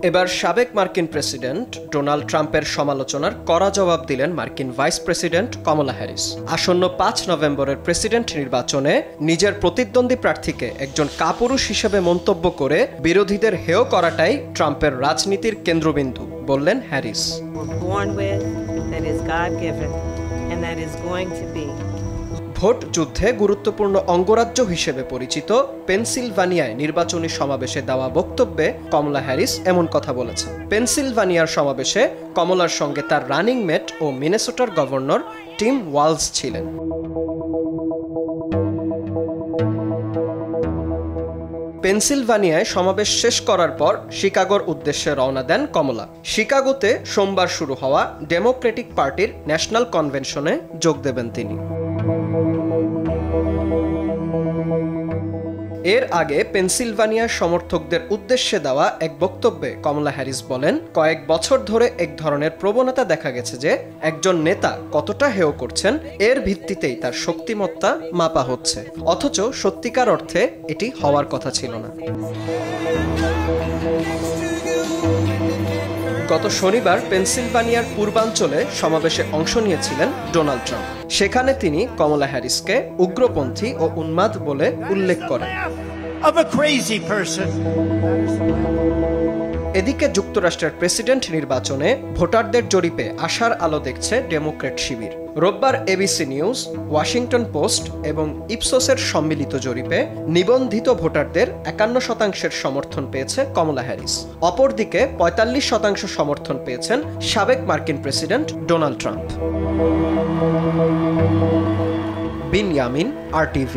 এবার সাবেক মার্কিন প্রেসিডেন্ট ডোনাল্ড ট্রাম্পের সমালোচনার কড়া জবাব দিলেন মার্কিন ভাইস প্রেসিডেন্ট কমলা হ্যারিস। আসন্ন ৫ নভেম্বরের প্রেসিডেন্ট নির্বাচনে নিজের প্রতিদ্বন্দ্বী প্রার্থীকে একজন কাপুরুষ হিসেবে মন্তব্য করে বিরোধীদের হেয় করাটাই ট্রাম্পের রাজনীতির কেন্দ্রবিন্দু বললেন হ্যারিস। ভোট যুদ্ধে গুরুত্বপূর্ণ অঙ্গরাজ্য হিসেবে পরিচিত পেনসিলভানিয়ায় নির্বাচনী সমাবেশে দেওয়া বক্তব্যে কমলা হ্যারিস এমন কথা বলেছেন। পেনসিলভানিয়ার সমাবেশে কমলার সঙ্গে তার রানিং মেট ও মিনেসোটার গভর্নর টিম ওয়ালজ ছিলেন। পেনসিলভানিয়ায় সমাবেশ শেষ করার পর শিকাগোর উদ্দেশ্যে রওনা দেন কমলা। শিকাগোতে সোমবার শুরু হওয়া ডেমোক্রেটিক পার্টির ন্যাশনাল কনভেনশনে যোগ দেবেন তিনি। এর আগে পেনসিলভানিয়ার সমর্থকদের উদ্দেশ্যে দেওয়া এক বক্তব্যে কমলা হ্যারিস বলেন, কয়েক বছর ধরে এক ধরনের প্রবণতা দেখা গেছে যে একজন নেতা কতটা হেয় করছেন এর ভিত্তিতেই তার শক্তিমত্তা মাপা হচ্ছে, অথচ সত্যিকার অর্থে এটি হওয়ার কথা ছিল না। গত শনিবার পেনসিলভানিয়ার পূর্বাঞ্চলে সমাবেশে অংশ নিয়েছিলেন ডোনাল্ড ট্রাম্প। সেখানে তিনি কমলা হ্যারিসকে উগ্রপন্থী ও উন্মাদ বলে উল্লেখ করেন। এদিকে যুক্তরাষ্ট্রের প্রেসিডেন্ট নির্বাচনে ভোটারদের জরিপে আশার আলো দেখছে ডেমোক্র্যাট শিবির। রোববার এবিসি নিউজ, ওয়াশিংটন পোস্ট এবং ইপসোসের সম্মিলিত জরিপে নিবন্ধিত ভোটারদের ৫১% সমর্থন পেয়েছে কমলা হ্যারিস। অপরদিকে ৪৫% সমর্থন পেয়েছেন সাবেক মার্কিন প্রেসিডেন্ট ডোনাল্ড ট্রাম্প। বিন ইয়ামিন, RTV।